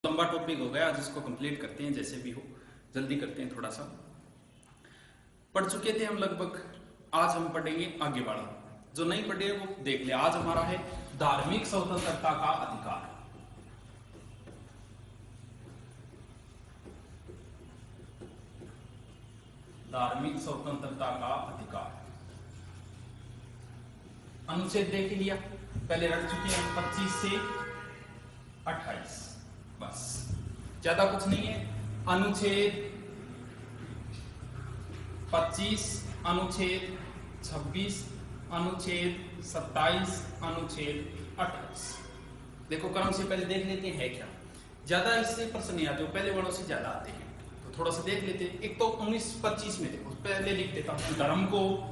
लंबा टॉपिक हो गया, आज इसको कंप्लीट करते हैं, जैसे भी हो जल्दी करते हैं। थोड़ा सा पढ़ चुके थे हम लगभग, आज हम पढ़ेंगे आगे बढ़ा। जो नहीं पढ़े वो देख ले। आज हमारा है धार्मिक स्वतंत्रता का अधिकार। धार्मिक स्वतंत्रता का अधिकार अनुच्छेद देख लिया, पहले रख चुके हैं 25 से 28, बस ज्यादा कुछ नहीं है। अनुच्छेद 25, अनुच्छेद 26, अनुच्छेद 27, अनुच्छेद 28। देखो क्रम से पहले देख लेते हैं क्या, ज्यादा इससे प्रश्न नहीं आते, पहले वर्णों से ज्यादा आते हैं, तो थोड़ा सा देख लेते हैं। एक तो 19-25 में देखो, पहले लिख देता हूं, धर्म को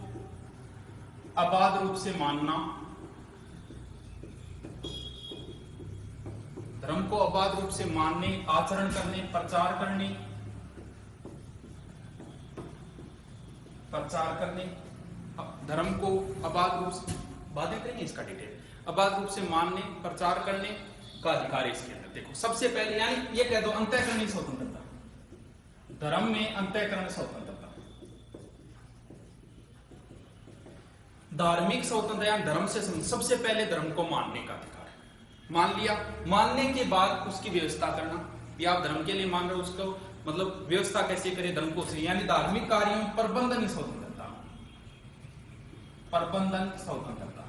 अबाध रूप से मानना, धर्म को अबाध रूप से मानने, आचरण करने, प्रचार करने, धर्म को अबाध रूप से, बातें करेंगे इसका डिटेल, अबाध रूप से मानने, प्रचार करने का अधिकार है इसके अंदर। देखो सबसे पहले, यानी ये कह दो अंतःकरणीय स्वतंत्रता, धर्म में अंतःकरण स्वतंत्रता। धार्मिक स्वतंत्रता धर्म से सबसे पहले धर्म को मानने का अधिकार है। मान लिया, मानने के बाद उसकी व्यवस्था करना, या आप धर्म के लिए मान रहे हो, उसको मतलब व्यवस्था कैसे करें धर्म को से, यानी धार्मिक कार्यों में प्रबंधन स्वतंत्रता, प्रबंधन स्वतंत्रता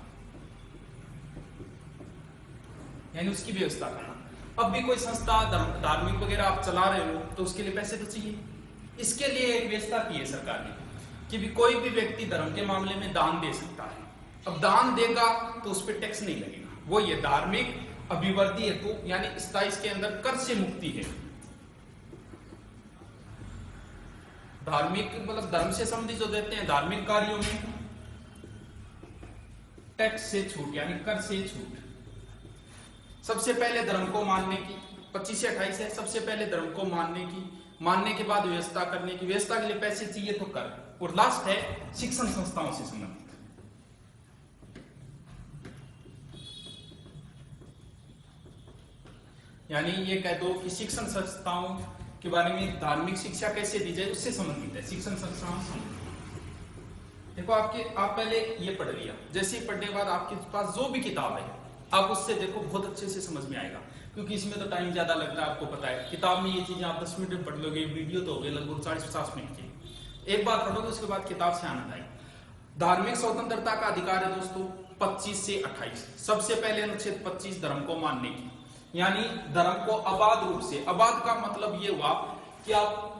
यानी उसकी व्यवस्था करना। अब भी कोई संस्था धार्मिक वगैरह आप चला रहे हो तो उसके लिए पैसे तो चाहिए, इसके लिए एक व्यवस्था की है सरकार ने कि भी कोई भी व्यक्ति धर्म के मामले में दान दे सकता है। अब दान देगा तो उस पर टैक्स नहीं लगेगा, वो ये धार्मिक अभिवृद्धि हेतु, यानी इसके अंदर कर से मुक्ति है। धार्मिक मतलब धर्म से संबंधित जो देते हैं धार्मिक कार्यों में टैक्स से छूट, यानी कर से छूट। सबसे पहले धर्म को मानने की 25 से 28 है, सबसे पहले धर्म को मानने की, मानने के बाद व्यवस्था करने की, व्यवस्था के लिए पैसे चाहिए तो कर, और लास्ट है शिक्षण संस्थाओं से संबंधित। यानी ये कह दो कि शिक्षण संस्थाओं के बारे में धार्मिक शिक्षा कैसे दी जाए उससे संबंधित है शिक्षण संस्थाओं से। देखो आप पहले ये पढ़ लिया, जैसे ही पढ़ने के बाद आपके पास जो भी किताब है आप उससे देखो, बहुत अच्छे से समझ में आएगा, क्योंकि इसमें तो टाइम ज्यादा लगता है, आपको पता है। किताब में ये चीजें आप 10 मिनट में पढ़ लोगे, वीडियो तो हो गए लगभग 40-50 मिनट की। एक बार पढ़ोगे उसके बाद किताब से आनंद आएगा। धार्मिक स्वतंत्रता का अधिकार है दोस्तों 25 से 28। सबसे पहले अनुच्छेद 25 धर्म को मानने की, यानी धर्म को अबाध रूप से, अबाध का मतलब ये हुआ कि आप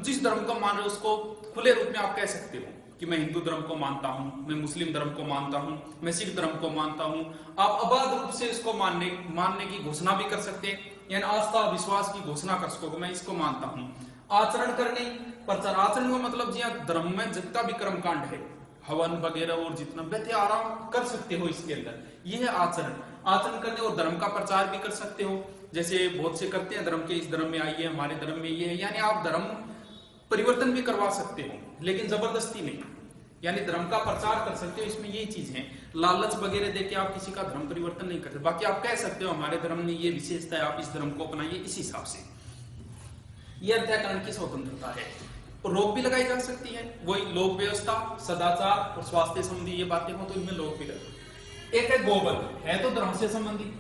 जिस धर्म को मान रहे हो उसको खुले रूप में आप कह सकते हो कि मैं हिंदू धर्म को मानता हूं, मैं मुस्लिम धर्म को मानता हूं, मैं सिख धर्म को मानता हूं। आप अबाध रूप से इसको मानने की घोषणा भी कर सकते हैं, यानी आस्था विश्वास की घोषणा कर सकोगे, मैं इसको मानता हूं। आचरण करने, प्रचार, आचरण का मतलब जी धर्म में जितना भी कर्मकांड है, हवन वगैरह और जितना व्यक्ति आराम कर सकते हो इसके अंदर, यह है आचरण। आचरण करने और धर्म का प्रचार भी कर सकते हो, जैसे बहुत से करते हैं धर्म के, इस धर्म में आइए, हमारे धर्म में ये है, यानी आप धर्म परिवर्तन भी करवा सकते हो, लेकिन जबरदस्ती नहीं, यानी धर्म का प्रचार कर सकते हो। इसमें यही चीज है, लालच वगैरह देके आप किसी का धर्म परिवर्तन नहीं करते। बाकी आप कह सकते हो हमारे धर्म में ये विशेषता है, आप इस धर्म को अपनाइए, इस हिसाब से। ये अंतःकरण की स्वतंत्रता है। और रोक भी लगाई जा सकती है, वही लोक व्यवस्था, सदाचार और स्वास्थ्य संबंधी ये बातें हो तो इनमें लोक भी लगे। एक है गोवध, है तो धर्म से संबंधित।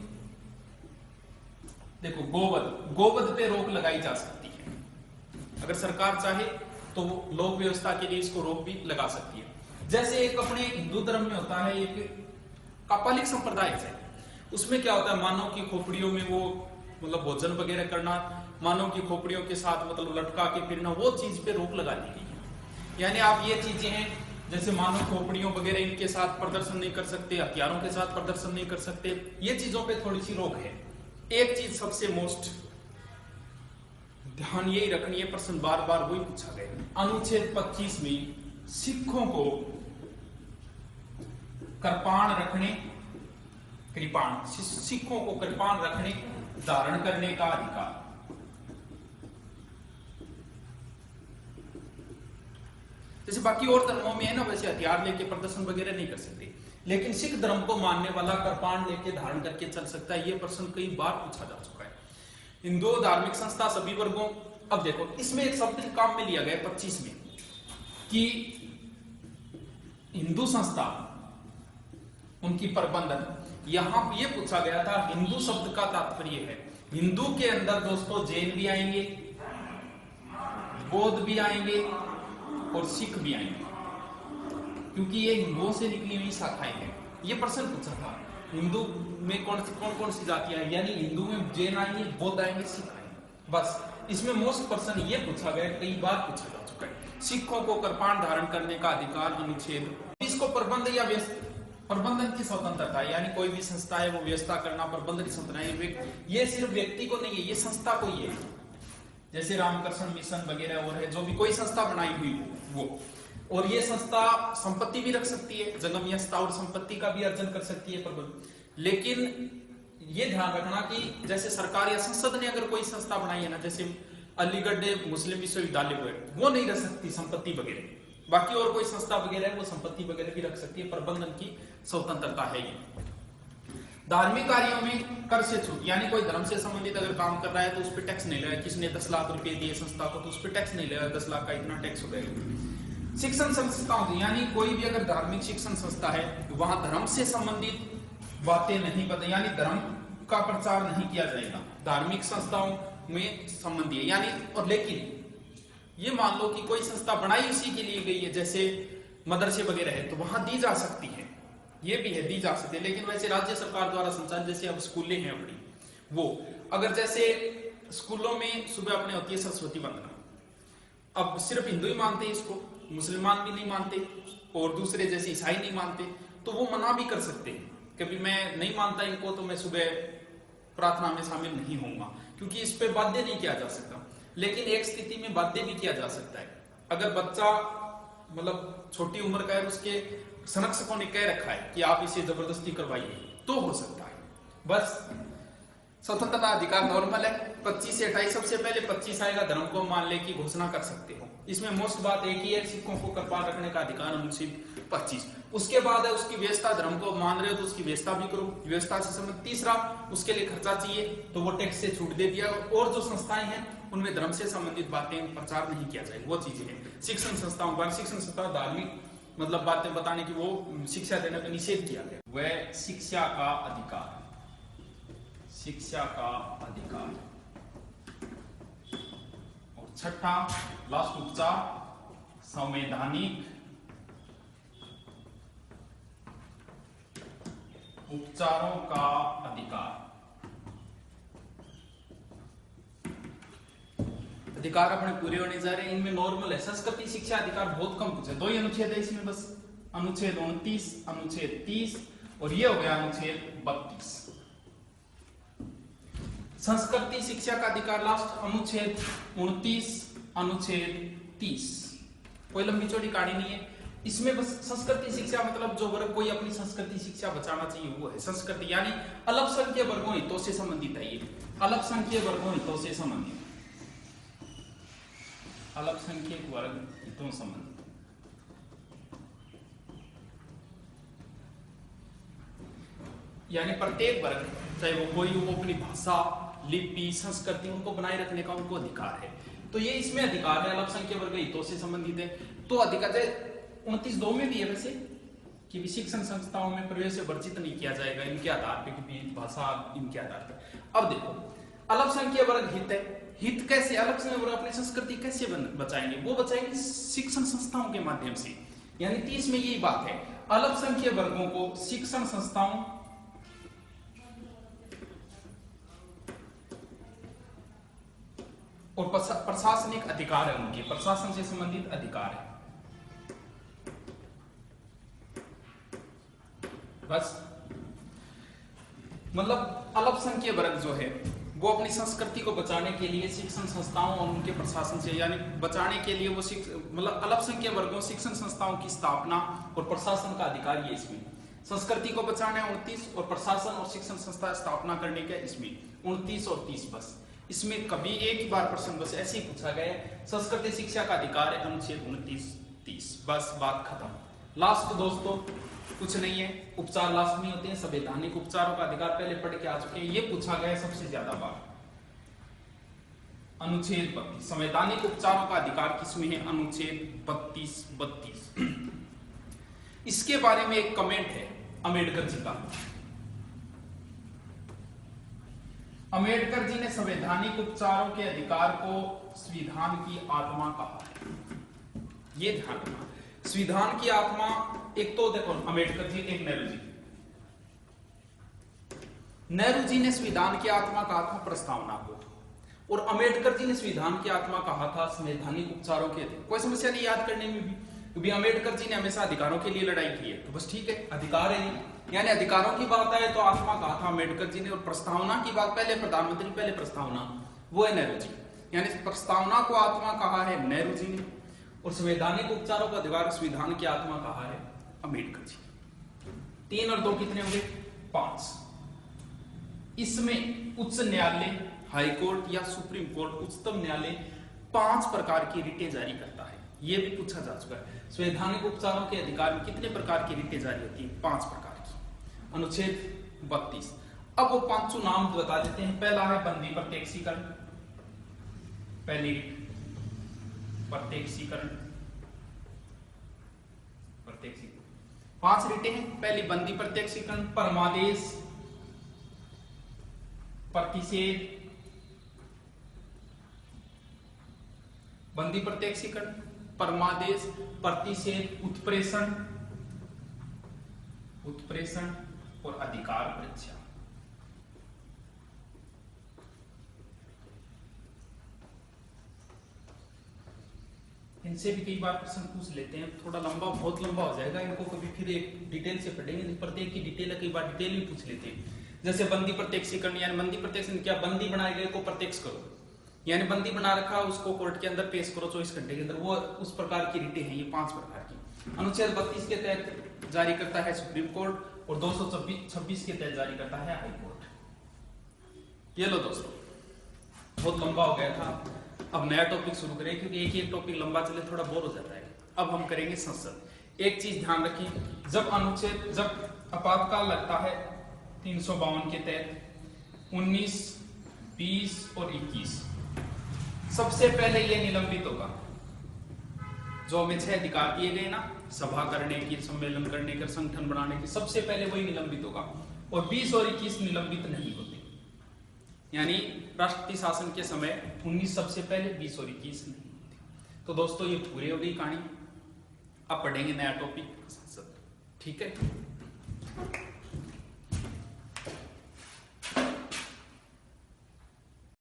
देखो गोवध पे रोक लगाई जा सकती है, अगर सरकार चाहे तो लोक व्यवस्था के लिए इसको रोक भी लगा सकती है। जैसे एक अपने हिंदू धर्म में होता है एक कापालिक संप्रदाय है, उसमें क्या होता है, मानव की खोपड़ियों में वो मतलब भोजन वगैरह करना, मानव की खोपड़ियों के साथ मतलब लटका के फिरना, वो चीज पे रोक लगा दी गई है। यानी आप ये चीजें हैं जैसे मानव खोपड़ियों वगैरह इनके साथ प्रदर्शन नहीं कर सकते, हथियारों के साथ प्रदर्शन नहीं कर सकते, ये चीजों पे थोड़ी सी रोक है। एक चीज सबसे मोस्ट ध्यान यही रखनी है, प्रश्न बार बार वही पूछा गया, अनुच्छेद 25 में सिखों को कृपाण रखने, सिखों को कृपाण रखने, धारण करने का अधिकार। जैसे बाकी और धर्मों में है ना, वैसे हथियार लेके प्रदर्शन वगैरह नहीं कर सकते, लेकिन सिख धर्म को मानने वाला कृपाण लेके धारण करके चल सकता है। यह प्रश्न कई बार पूछा जा चुका है। हिंदू धार्मिक संस्था सभी वर्गों। अब देखो इसमें एक शब्द काम में लिया गया 25 में कि हिंदू संस्था उनकी प्रबंधन। यहां ये पूछा गया था, हिंदू शब्द का तात्पर्य है हिंदू के अंदर दोस्तों जैन भी आएंगे, बौद्ध भी आएंगे और सिख भी आएंगे, क्योंकि ये हिंदुओं से निकली हुई शाखाएं हैं। ये प्रश्न पूछा था हिंदू में कौन सी जातियां हैं, यानी हिंदू में जैन आएंगे, बौद्ध आएंगे, सिख आएंगे। बस इसमें मोस्ट प्रश्न ये पूछा गया, कई बार पूछा जा चुका है। सिखों को कृपाण धारण करने का अधिकार, अनुच्छेद। इसको प्रबंध या प्रबंधन की स्वतंत्रता, यानी कोई भी संस्था है वो व्यवस्था करना, प्रबंधन की स्वतंत्रता, ये सिर्फ व्यक्ति को नहीं है, ये संस्था को ही है। जैसे रामकृष्ण मिशन वगैरह और है, जो भी कोई संस्था बनाई हुई वो, और ये संस्था संपत्ति भी रख सकती है, जगमियस्ता और संपत्ति का भी अर्जन कर सकती है प्रबंध। लेकिन ये ध्यान रखना कि जैसे सरकार या संसद ने अगर कोई संस्था बनाई है ना, जैसे अलीगढ़ मुस्लिम विश्वविद्यालय वो नहीं रख सकती संपत्ति वगैरह, बाकी और कोई संस्था वगैरह है वो संपत्ति वगैरह भी रख सकती है, प्रबंधन की स्वतंत्रता है ये। धार्मिक कार्यों में कर से छूट, यानी कोई धर्म से संबंधित अगर काम कर रहा है तो उस पर टैक्स नहीं लगेगा। किसने 10 लाख रुपए दिए संस्था को तो उस पर टैक्स नहीं लगेगा, 10 लाख का इतना टैक्स हो जाएगा। शिक्षण संस्थाओं, यानी कोई भी अगर धार्मिक शिक्षण संस्था है वहां धर्म से संबंधित बातें नहीं बताई, यानी धर्म का प्रचार नहीं किया जाएगा, धार्मिक संस्थाओं में संबंधी है। यानी और लेकिन ये मान लो कि कोई संस्था बनाई उसी के लिए गई है, जैसे मदरसे वगैरह है, तो वहां दी जा सकती है, ये भी है, दी जा सकती है। लेकिन वैसे राज्य सरकार द्वारा संचालित, जैसे अब स्कूलें हैं अपनी, वो अगर जैसे स्कूलों में सुबह अपने होती है सरस्वती वंदना, अब सिर्फ हिंदू ही मानते हैं इसको, मुसलमान भी नहीं मानते और दूसरे जैसे ईसाई नहीं मानते, तो वो मना भी कर सकते हैं कभी मैं नहीं मानता इनको तो मैं सुबह प्रार्थना में शामिल नहीं होऊंगा, क्योंकि इस पे बाध्य नहीं किया जा सकता। लेकिन एक स्थिति में बाध्य भी किया जा सकता है, अगर बच्चा मतलब छोटी उम्र का है, उसके संरक्षकों ने कह रखा है कि आप इसे जबरदस्ती करवाइए, तो हो सकता है। बस स्वतंत्रता अधिकार नॉर्मल है, 25 से 28, सबसे पहले 25 आएगा, धर्म को मान ले की घोषणा कर सकते हो। इसमें मोस्ट बात एक ही है, सिखों को कृपाण रखने का अधिकार, अनुच्छेद 25। उसके बाद है उसकी व्यवस्था, धर्म को मान रहे हो तो उसकी व्यवस्था भी करो, व्यवस्था से संबंधित। तीसरा, उसके लिए खर्चा चाहिए तो वो टैक्स से छूट दे दिया, और जो संस्थाएं हैं उनमें धर्म से संबंधित बातें प्रचार नहीं किया जाए, वो चीजें हैं। शिक्षण संस्थाओं पर, शिक्षण संस्था धार्मिक मतलब बातें बताने की, वो शिक्षा देने का निषेध किया गया। वह शिक्षा का अधिकार, शिक्षा का अधिकार। और छठा लास्ट, उपचार, संवैधानिक उपचारों का अधिकार। अधिकार अपने पूरे होने जा रहे हैं, इनमें नॉर्मल है। संस्कृति शिक्षा अधिकार बहुत कम पूछे, 2 ही अनुच्छेद है इसमें बस, अनुच्छेद 29, अनुच्छेद 30 और ये हो गया अनुच्छेद 32। संस्कृति शिक्षा का अधिकार लास्ट, अनुच्छेद 29, अनुच्छेद 30। कोई लंबी चौड़ी कहानी नहीं है इसमें, बस संस्कृति शिक्षा मतलब जो वर्ग कोई अपनी संस्कृति शिक्षा बचाना चाहिए वो है संस्कृति, यानी अल्पसंख्यक वर्गों हितों से संबंधित है ये, अल्पसंख्यक वर्गों हितों से संबंधित, अल्पसंख्यक वर्ग हितों संबंधित। यानी प्रत्येक वर्ग, चाहे वो कोई वो अपनी भाषा, लिपि, संस्कृति उनको बनाए रखने का उनको अधिकार है, तो ये इसमें अधिकार है, अल्पसंख्यक वर्ग हितों से संबंधित है। तो अधिकार 29(2) में भी है वैसे कि शिक्षण संस्थाओं में प्रवेश से वर्जित नहीं किया जाएगा इनके आधार पे, क्योंकि भाषा इनके आधार पे। अब देखो अल्पसंख्यक वर्ग हित है, हित कैसे, अल्पसंख्यक वर्ग अपनी संस्कृति कैसे बचाएंगे, वो बचाएंगे शिक्षण संस्थाओं के माध्यम से। यानी 30 में यही बात है, अल्पसंख्यक वर्गों को शिक्षण संस्थाओं और प्रशासनिक अधिकार है, उनके प्रशासन से संबंधित अधिकार है। बस मतलब अल्पसंख्यक वर्ग जो है वो अपनी संस्कृति को बचाने के लिए शिक्षण संस्थाओं और उनके प्रशासन से, यानी बचाने के लिए वो मतलब अल्पसंख्यक वर्गों शिक्षण संस्थाओं की स्थापना और प्रशासन का अधिकार ये इसमें, संस्कृति को बचाने 29 और प्रशासन और शिक्षण संस्था स्थापना करने के इसमें 29 और 30। बस इसमें कभी एक ही बार प्रश्न बस ऐसे ही पूछा गया है, संस्कृति शिक्षा का अधिकार है, अनुच्छेद 29, 30। बस बात खत्म। लास्ट दोस्तों कुछ नहीं है, उपचार लास्ट में होते हैं, संवैधानिक उपचारों का अधिकार पहले पढ़ के आ चुके हैं, ये पूछा गया सबसे ज्यादा बार। अनुच्छेद 32 संवैधानिक उपचारों का अधिकार किसमें है? अनुच्छेद 32। इसके बारे में एक कमेंट है अंबेडकर जी का। अंबेडकर जी ने संवैधानिक उपचारों के अधिकार को संविधान की आत्मा कहा है। ये ध्यान रखना, संविधान की आत्मा एक तो देखो अंबेडकर जी, एक नेहरू जी। नेहरू जी ने संविधान की आत्मा कहा था प्रस्तावना को, और अंबेडकर जी ने संविधान की आत्मा कहा था संवैधानिक उपचारों के। कोई समस्या नहीं याद करने में भी, क्योंकि अंबेडकर जी ने हमेशा अधिकारों के लिए लड़ाई की है, तो बस ठीक है, अधिकार है, यानी अधिकारों की बात है तो आत्मा कहा था अंबेडकर जी ने, और प्रस्तावना की बात पहले प्रधानमंत्री पहले प्रस्तावना, वो है नेहरू जी। यानी प्रस्तावना को आत्मा कहा है नेहरू जी ने, और संवैधानिक उपचारों का अधिकार संविधान की आत्मा कहा है अंबेडकर जी। 3 और 2 कितने हो गए? 5। इसमें उच्च न्यायालय, हाई कोर्ट या सुप्रीम कोर्ट, उच्चतम न्यायालय 5 प्रकार की रिटें जारी करता है। यह भी पूछा जा चुका है, संवैधानिक उपचारों के अधिकार में कितने प्रकार की रिटें जारी होती है? 5 प्रकार की। अनुच्छेद 32। अब वो 5 नाम बता देते हैं। पहला है बंदी प्रत्यक्षीकरण, पहली प्रत्यक्षीकरण। 5 रिटें हैं। पहली बंदी प्रत्यक्षीकरण, परमादेश, प्रतिषेध, बंदी प्रत्यक्षीकरण, परमादेश, प्रतिषेध, उत्प्रेषण और अधिकार परीक्षा। इनसे भी कई बार प्रश्न पूछ लेते हैं, थोड़ा लंबा, बहुत लंबा हो जाएगा, इनको कभी फिर एक डिटेल से पढ़ेंगे, प्रत्येक की डिटेल है, कई बार डिटेल भी पूछ लेते हैं। जैसे बंदी प्रत्यक्षीकरण, यानी बंदी प्रत्यक्षीकरण क्या? बंदी बनाए गए को प्रत्यक्ष करो, यानी बंदी बना रखा उसको कोर्ट के अंदर पेश करो 24 घंटे के अंदर, वो उस प्रकार की रिटें हैं। ये 5 प्रकार की। अनुच्छेद 32 के तहत जारी करता है सुप्रीम कोर्ट, और 226 के तहत जारी करता है हाई कोर्ट। ये लो दोस्तों, बहुत लंबा हो गया था, अब नया टॉपिक शुरू करें, क्योंकि एक ही टॉपिक लंबा चले थोड़ा बोर हो जाता है। अब हम करेंगे संसद। एक चीज ध्यान रखिए, जब आपातकाल लगता है 352 के तहत 19, 20 और 21, सबसे पहले ये निलंबित होगा। जो हमें 6 अधिकार दिए गए ना, सभा करने की, सम्मेलन करने की, संगठन बनाने की, सबसे पहले वही निलंबित होगा, और 20 और 21 निलंबित नहीं होते। यानी राष्ट्रपति शासन के समय 19 सबसे पहले, 20 और 21 नहीं होते। तो दोस्तों ये पूरी हो गई कहानी। अब पढ़ेंगे नया टॉपिक संसद, ठीक है।